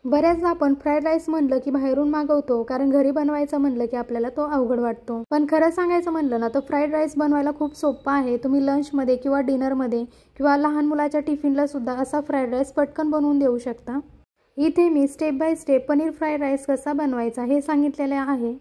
बऱ्याचदा आपण fried rice म्हणलं की बाहेरून मागवतो, कारण घरी बनवायचं म्हणलं की आपल्याला तो अवघड वाटतो. पण खरं सांगायचं म्हणलं ना, तर फ्राईड राईस बनवायला खूप सोपं आहे. तुम्ही लंचमध्ये किंवा डिनरमध्ये किंवा लहान मुलाच्या टिफिनला सुद्धा असा फ्राईड राईस पटकन बनवून देऊ शकता. इथे मी step by step paneer fried rice कसा बनवायचा हे सांगितलेले आहे,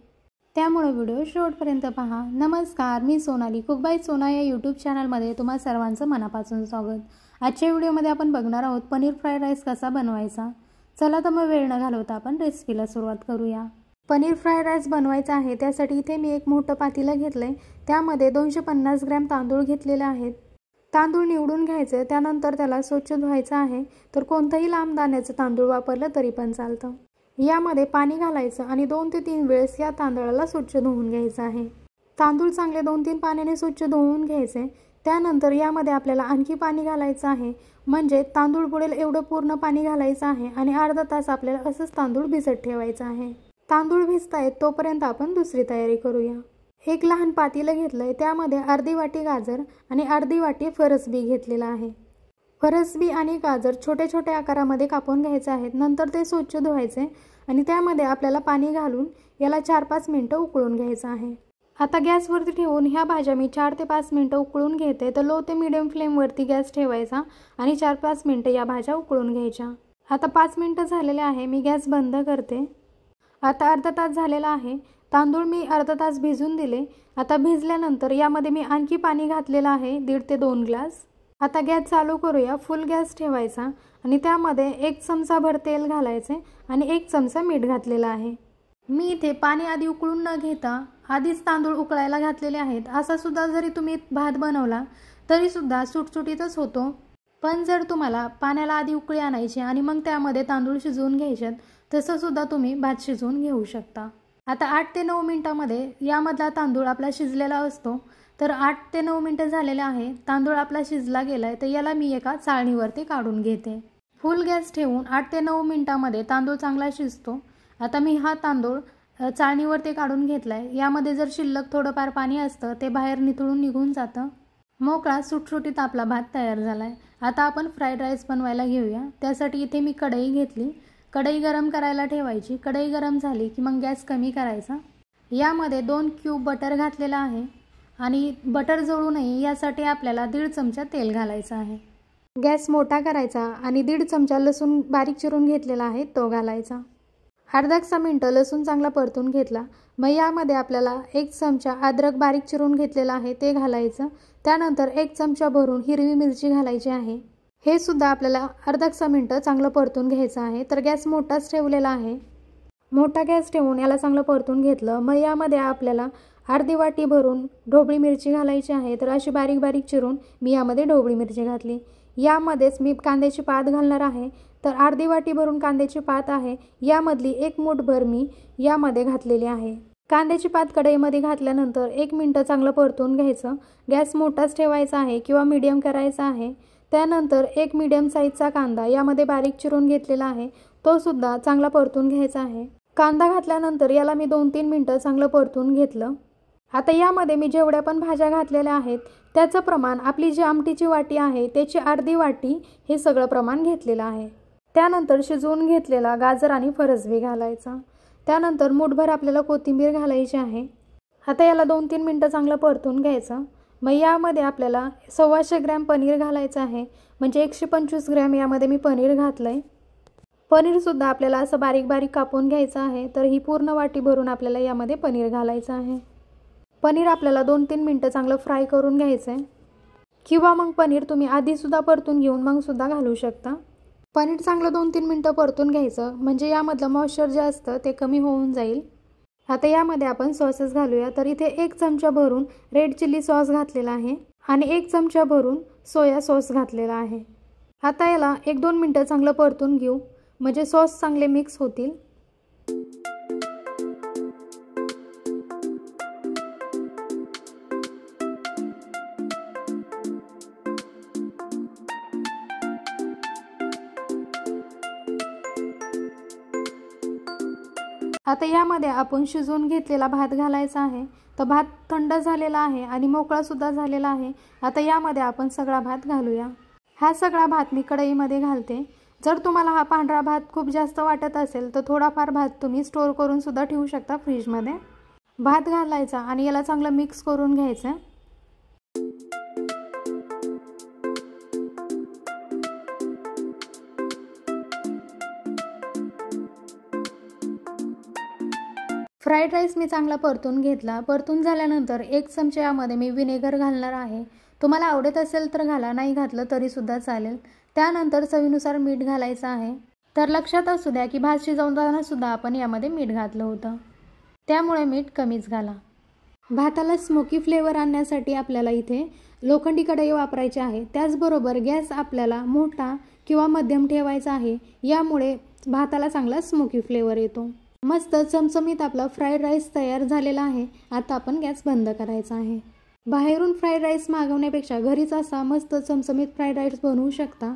त्यामुळे व्हिडिओ शेवटपर्यंत पहा. नमस्कार, मी सोनाली, कुक बाय सोना या यूट्यूब चॅनलमध्ये तुम्हा सर्वांचं मनापासून स्वागत. आजच्या व्हिडिओमध्ये आपण बघणार आहोत पनीर फ्राईड राईस कसा बनवायचा. चला तर मग वेळ न घालवता आपण रेसिपीला सुरुवात करूया. पनीर फ्राईड राईस बनवायचा आहे, त्यासाठी इथे मी एक मोठं पातेलं घेतलंय. त्यामध्ये 250 ग्रॅम तांदूळ घेतलेले आहेत. तांदूळ निवडून घ्यायचे, त्यानंतर त्याला स्वच्छ धुवायचं आहे. तर कोणतंही लांब दाण्याचं तांदूळ वापरलं तरी पण चालतं. यामध्ये पाणी घालायचं आणि 2 ते 3 वेळेस या तांदळाला स्वच्छ धुवून घ्यायचं आहे. तांदूळ चांगले 2-3 पाण्याने स्वच्छ धुवून घ्यायचे. त्यानंतर यामध्ये आपल्याला आणखी पाणी घालायचं आहे, म्हणजे तांदूळ बुडेल एवढं पूर्ण पाणी घालायचं आहे आणि अर्धा तास आपल्याला असंच तांदूळ भिजत ठेवायचं आहे. तांदूळ भिजतायत तोपर्यंत आपण दुसरी तयारी करूया. एक लहान पातेलं घेतलंय, त्यामध्ये अर्धी वाटी गाजर आणि अर्धी वाटी फरसबी घेतलेला आहे. फरसबी आणि गाजर छोटे छोटे आकारामध्ये कापून घ्यायचे आहेत. नंतर ते स्वच्छ धुवायचे आणि त्यामध्ये आपल्याला पाणी घालून याला 4-5 मिनिटं उकळून घ्यायचं आहे. आता गॅसवरती ठेवून ह्या भाज्या मी 4 ते 5 मिनिटं उकळून घेते. तर लो ते मीडियम फ्लेमवरती गॅस ठेवायचा आणि 4-5 मिनिटं या भाज्या उकळून घ्यायच्या. आता 5 मिनिटं झालेले आहे, मी गॅस बंद करते. आता अर्धा तास झालेला आहे. तांदूळ मी अर्धा तास भिजून दिले. आता भिजल्यानंतर यामध्ये मी आणखी पाणी घातलेलं आहे, 1.5 ते 2 ग्लास. आता गॅस चालू करूया. फुल गॅस ठेवायचा आणि त्यामध्ये 1 चमचाभर तेल घालायचे आणि 1 चमचा मीठ घातलेलं आहे. मी इथे पाणी आधी उकळून न घेता आधीच तांदूळ उकळायला घातलेले आहेत. असा सुद्धा जरी तुम्ही भात बनवला तरी सुद्धा सुटसुटीतच होतो. पण जर तुम्हाला पाण्याला आधी उकळी आणायची आणि मग त्यामध्ये तांदूळ शिजवून घ्यायचे, तसं सुद्धा तुम्ही भात शिजवून घेऊ शकता. आता 8 ते 9 मिनिटांमध्ये यामधला तांदूळ आपला शिजलेला असतो. तर 8 ते 9 मिनिटं झालेले आहे. तांदूळ आपला शिजला गेलाय, तर याला मी एका चाळणीवरती काढून घेते. फुल गॅस ठेवून 8 ते 9 मिनिटांमध्ये तांदूळ चांगला शिजतो. आता मी हा तांदूळ चाळणीवरती काढून घेतलाय. यामध्ये जर शिल्लक थोडंफार पाणी असतं ते बाहेर निथळून निघून जातं. मोकळा सुटसुटीत आपला भात तयार झालाय. आता आपण फ्राईड राईस बनवायला घेऊया. त्यासाठी इथे मी कढई घेतली. कढई गरम करायला ठेवायची. कढई गरम झाली की मग गॅस कमी करायचा. यामध्ये 2 क्यूब बटर घातलेला आहे आणि बटर जळू नये यासाठी आपल्याला 1.5 चमचा तेल घालायचं आहे. गॅस मोठा करायचा आणि 1.5 चमचा लसूण बारीक चिरून घेतलेला आहे तो घालायचा. अर्धा मिनिटं लसूण चांगला परतून घेतला. मग यामध्ये आपल्याला 1 चमचा अद्रक बारीक चिरून घेतलेला आहे ते घालायचं. त्यानंतर 1 चमचा भरून हिरवी मिरची घालायची आहे. हे सुद्धा आपल्याला अर्धा मिनिटं चांगलं परतून घ्यायचं आहे. तर गॅस मोठाच ठेवलेला आहे. मोठा गॅस ठेवून याला चांगलं परतून घेतलं. मग यामध्ये आपल्याला अर्धी वाटी भरून ढोबळी मिरची घालायची आहे. तर अशी बारीक बारीक चिरून मी यामध्ये ढोबळी मिरची घातली. यामध्येच मी कांद्याची पात घालणार आहे. तर अर्धी वाटी भरून कांद्याची पात आहे. यामधली 1 मूठभर मी यामध्ये घातलेली आहे. कांद्याची पात कढईमध्ये घातल्यानंतर 1 मिनिटं चांगलं परतून घ्यायचं. गॅस मोठाच ठेवायचा आहे किंवा मीडियम करायचा आहे. त्यानंतर 1 मीडियम साईजचा कांदा यामध्ये बारीक चिरून घेतलेला आहे, तो सुद्धा चांगला परतून घ्यायचा आहे. कांदा घातल्यानंतर याला मी 2-3 मिनिटं चांगलं परतून घेतलं. आता यामध्ये मी जेवढ्या पण भाज्या घातलेल्या आहेत त्याचं प्रमाण, आपली जी आमटीची वाटी आहे त्याची अर्धी वाटी हे सगळं प्रमाण घेतलेलं आहे. त्यानंतर शिजवून घेतलेला गाजर आणि फरसबी घालायचा. त्यानंतर मूठभर आपल्याला कोथिंबीर घालायची आहे. आता याला 2-3 मिनिटं चांगलं परतून घ्यायचं. मग यामध्ये आपल्याला 125 ग्रॅम पनीर घालायचं आहे, म्हणजे 125 ग्रॅम यामध्ये मी पनीर घातलंय. पनीरसुद्धा आपल्याला असं बारीक बारीक कापून घ्यायचं आहे. तर ही पूर्ण वाटी भरून आपल्याला यामध्ये पनीर घालायचं आहे. पनीर आपल्याला 2-3 मिनिटं चांगलं फ्राय करून घ्यायचं आहे, किंवा मग पनीर तुम्ही आधीसुद्धा परतून घेऊन मग सुद्धा घालू शकता. पनीर चांगलं 2-3 मिनिटं परतून घ्यायचं, म्हणजे यामधलं मॉइश्चर जे असतं ते कमी होऊन जाईल. आता यामध्ये आपण सॉसेस घालूया. तर इथे 1 चमचा भरून रेड चिली सॉस घातलेला आहे आणि 1 चमचा भरून सोया सॉस घातलेला आहे. आता याला 1-2 मिनिटं चांगलं परतून घेऊ, म्हणजे सॉस चांगले मिक्स होतील. आता यामध्ये आपण शिजवून घेतलेला भात घालायचा आहे. तर भात थंड झालेला आहे आणि मोकळा सुद्धा झालेला आहे. आता यामध्ये आपण सगळा भात घालूया. हा सगळा भात मी कढईमध्ये घालते. जर तुम्हाला हा पांढरा भात खूप जास्त वाटत असेल तर थोडाफार भात तुम्ही स्टोर करून सुद्धा ठेवू शकता फ्रीजमध्ये। भात घालायचा आणि याला चांगलं मिक्स करून घ्यायचं। फ्राईड राईस मी चांगला परतून घेतला। परतून झाल्यानंतर 1 चमचा यामध्ये मी विनेगर घालणार आहे। तुम्हाला आवडत असेल तर घाला, नाही घातलं तरी सुद्धा चालेल। त्यानंतर चवीनुसार मीठ घालायचं आहे। तर लक्षात असू द्या की भात शिजवताना सुद्धा आपण यामध्ये मीठ घातलं होतं, त्यामुळे मीठ कमीच घाला। भाताला स्मोकी फ्लेवर आणण्यासाठी आपल्याला इथे लोखंडी कढई वापरायची आहे। त्याचबरोबर गॅस आपल्याला मोठा किंवा मध्यम ठेवायचा आहे, यामुळे भाताला चांगला स्मोकी फ्लेवर येतो। मस्त चमचमीत आपला फ्राईड राईस तयार झालेला आहे। आता आपण गॅस बंद करायचा आहे। बाहेरून फ्राईड राईस मागवण्यापेक्षा घरीच असा मस्त चमचमीत फ्राईड राईस बनवू शकता।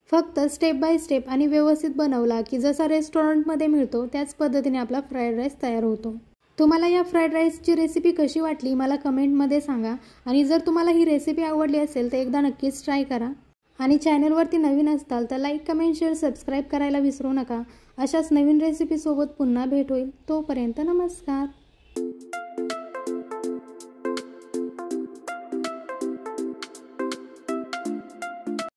फक्त स्टेप बाय स्टेप आणि व्यवस्थित बनवला की जसा रेस्टॉरंटमध्ये मिळतो त्याच पद्धतीने आपला फ्राईड राईस तयार होतो। तुम्हाला या फ्राईड राईसची रेसिपी कशी वाटली मला कमेंटमध्ये सांगा। आणि जर तुम्हाला ही रेसिपी आवडली असेल तर एकदा नक्कीच ट्राय करा। आणि चॅनलवरती नवीन असताल तर लाईक, कमेंट, शेअर, सबस्क्राईब करायला विसरू नका। अशाच नवीन रेसिपीसोबत पुन्हा भेट होईल। तोपर्यंत नमस्कार।